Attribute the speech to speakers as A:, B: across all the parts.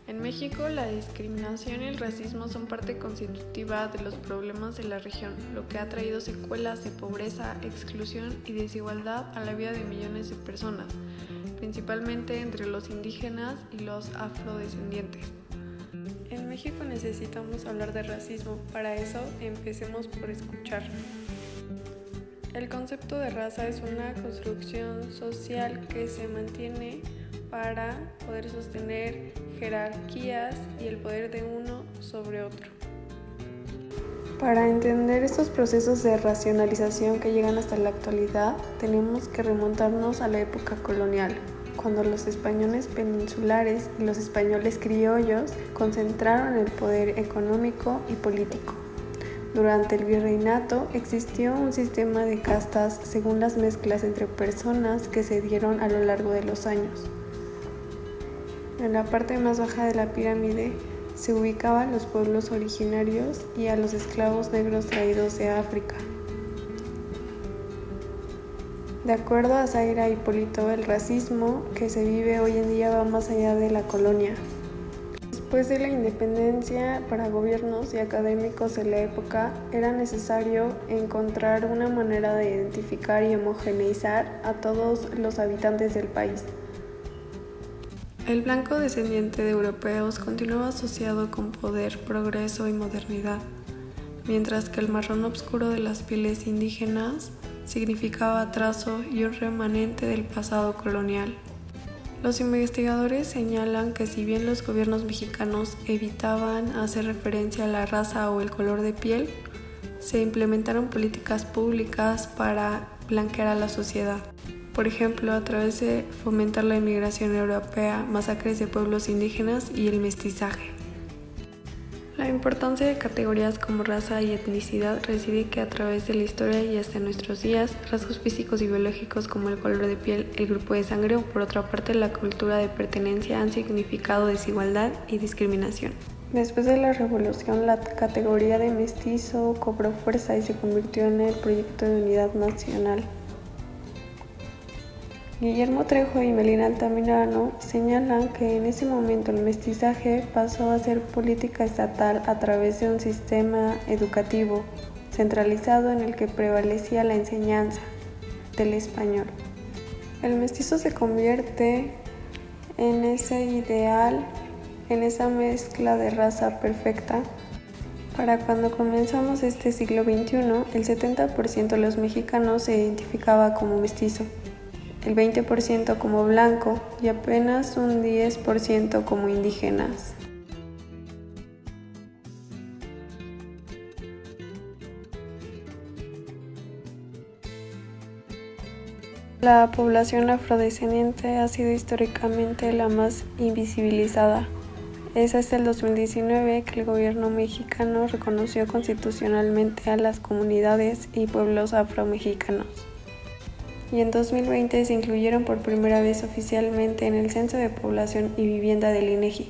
A: En México, la discriminación y el racismo son parte constitutiva de los problemas de la región, lo que ha traído secuelas de pobreza, exclusión y desigualdad a la vida de millones de personas, principalmente entre los indígenas y los afrodescendientes. En México necesitamos hablar de racismo, para eso empecemos por escuchar. El concepto de raza es una construcción social que se mantiene para poder sostener jerarquías y el poder de uno sobre otro. Para entender estos procesos de racionalización que llegan hasta la actualidad, tenemos que remontarnos a la época colonial, cuando los españoles peninsulares y los españoles criollos concentraron el poder económico y político. Durante el virreinato existió un sistema de castas según las mezclas entre personas que se dieron a lo largo de los años. En la parte más baja de la pirámide se ubicaban los pueblos originarios y a los esclavos negros traídos de África. De acuerdo a Zaira Hipólito, el racismo que se vive hoy en día va más allá de la colonia. Después de la independencia, para gobiernos y académicos de la época, era necesario encontrar una manera de identificar y homogeneizar a todos los habitantes del país. El blanco descendiente de europeos continuaba asociado con poder, progreso y modernidad, mientras que el marrón oscuro de las pieles indígenas significaba atraso y un remanente del pasado colonial. Los investigadores señalan que si bien los gobiernos mexicanos evitaban hacer referencia a la raza o el color de piel, se implementaron políticas públicas para blanquear a la sociedad. Por ejemplo, a través de fomentar la inmigración europea, masacres de pueblos indígenas y el mestizaje. La importancia de categorías como raza y etnicidad reside que a través de la historia y hasta nuestros días, rasgos físicos y biológicos como el color de piel, el grupo de sangre o por otra parte la cultura de pertenencia han significado desigualdad y discriminación. Después de la revolución, la categoría de mestizo cobró fuerza y se convirtió en el proyecto de unidad nacional. Guillermo Trejo y Melina Altamirano señalan que en ese momento el mestizaje pasó a ser política estatal a través de un sistema educativo centralizado en el que prevalecía la enseñanza del español. El mestizo se convierte en ese ideal, en esa mezcla de raza perfecta. Para cuando comenzamos este siglo XXI, el 70% de los mexicanos se identificaba como mestizo, el 20% como blanco y apenas un 10% como indígenas. La población afrodescendiente ha sido históricamente la más invisibilizada. Es hasta el 2019 que el gobierno mexicano reconoció constitucionalmente a las comunidades y pueblos afromexicanos. Y en 2020 se incluyeron por primera vez oficialmente en el Censo de Población y Vivienda del INEGI.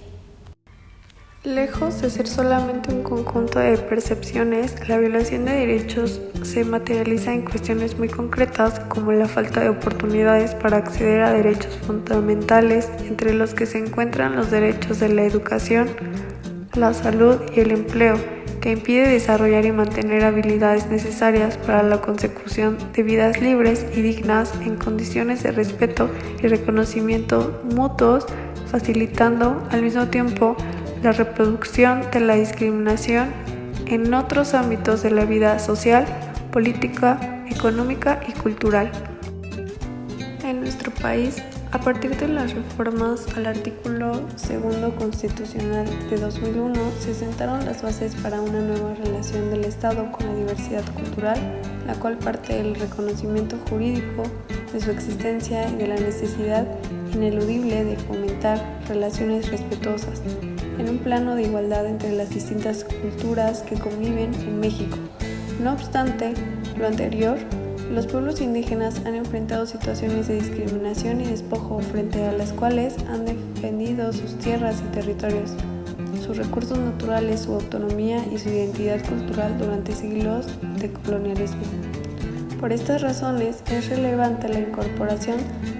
A: Lejos de ser solamente un conjunto de percepciones, la violación de derechos se materializa en cuestiones muy concretas como la falta de oportunidades para acceder a derechos fundamentales, entre los que se encuentran los derechos de la educación, la salud y el empleo, que impide desarrollar y mantener habilidades necesarias para la consecución de vidas libres y dignas en condiciones de respeto y reconocimiento mutuos, facilitando al mismo tiempo la reproducción de la discriminación en otros ámbitos de la vida social, política, económica y cultural. En nuestro país, a partir de las reformas al artículo 2 constitucional de 2001, se sentaron las bases para una nueva relación del Estado con la diversidad cultural, la cual parte del reconocimiento jurídico de su existencia y de la necesidad ineludible de fomentar relaciones respetuosas, en un plano de igualdad entre las distintas culturas que conviven en México. No obstante lo anterior, los pueblos indígenas han enfrentado situaciones de discriminación y despojo frente a las cuales han defendido sus tierras y territorios, sus recursos naturales, su autonomía y su identidad cultural durante siglos de colonialismo. Por estas razones, es relevante la incorporación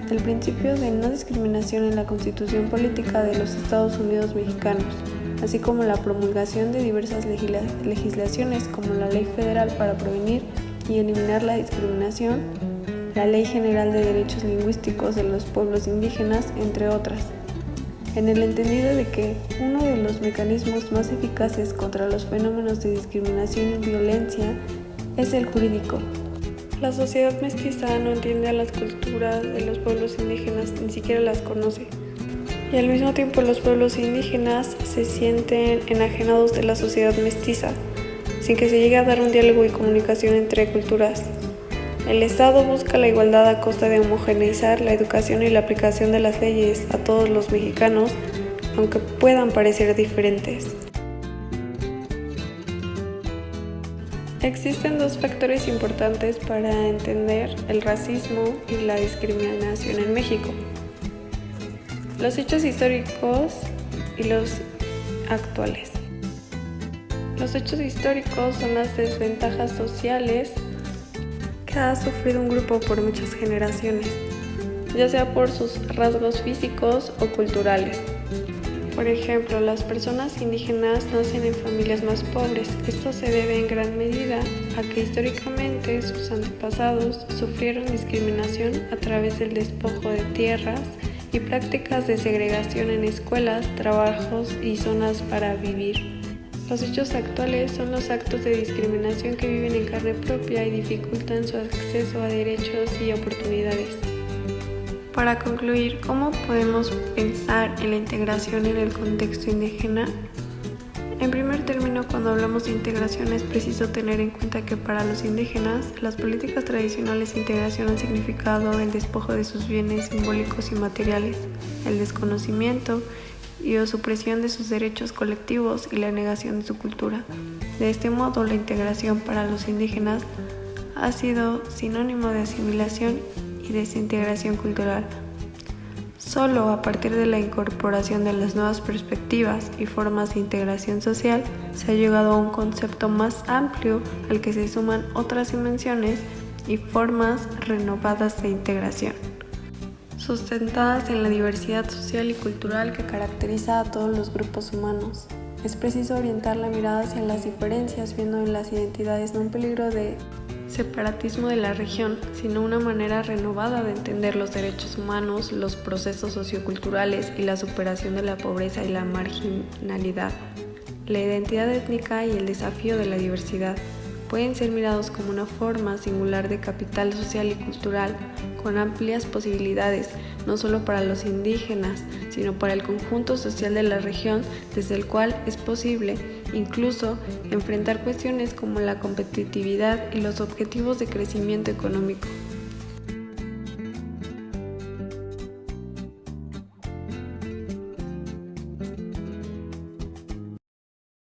A: del principio de no discriminación en la Constitución Política de los Estados Unidos Mexicanos, así como la promulgación de diversas legislaciones como la Ley Federal para prevenir y eliminar la discriminación, la Ley General de Derechos Lingüísticos de los Pueblos Indígenas, entre otras, en el entendido de que uno de los mecanismos más eficaces contra los fenómenos de discriminación y violencia es el jurídico. La sociedad mestiza no entiende a las culturas de los pueblos indígenas, ni siquiera las conoce. Y al mismo tiempo los pueblos indígenas se sienten enajenados de la sociedad mestiza, sin que se llegue a dar un diálogo y comunicación entre culturas. El Estado busca la igualdad a costa de homogeneizar la educación y la aplicación de las leyes a todos los mexicanos, aunque puedan parecer diferentes. Existen dos factores importantes para entender el racismo y la discriminación en México: los hechos históricos y los actuales. Los hechos históricos son las desventajas sociales que ha sufrido un grupo por muchas generaciones, ya sea por sus rasgos físicos o culturales. Por ejemplo, las personas indígenas nacen en familias más pobres. Esto se debe en gran medida a que históricamente sus antepasados sufrieron discriminación a través del despojo de tierras y prácticas de segregación en escuelas, trabajos y zonas para vivir. Los hechos actuales son los actos de discriminación que viven en carne propia y dificultan su acceso a derechos y oportunidades. Para concluir, ¿cómo podemos pensar en la integración en el contexto indígena? En primer término, cuando hablamos de integración es preciso tener en cuenta que para los indígenas, las políticas tradicionales de integración han significado el despojo de sus bienes simbólicos y materiales, el desconocimiento y o supresión de sus derechos colectivos y la negación de su cultura. De este modo, la integración para los indígenas ha sido sinónimo de asimilación y desintegración cultural. Solo a partir de la incorporación de las nuevas perspectivas y formas de integración social se ha llegado a un concepto más amplio al que se suman otras dimensiones y formas renovadas de integración, sustentadas en la diversidad social y cultural que caracteriza a todos los grupos humanos. Es preciso orientar la mirada hacia las diferencias, viendo en las identidades no un peligro de separatismo de la región, sino una manera renovada de entender los derechos humanos, los procesos socioculturales y la superación de la pobreza y la marginalidad. La identidad étnica y el desafío de la diversidad pueden ser mirados como una forma singular de capital social y cultural, con amplias posibilidades, no solo para los indígenas, sino para el conjunto social de la región, desde el cual es posible incluso enfrentar cuestiones como la competitividad y los objetivos de crecimiento económico.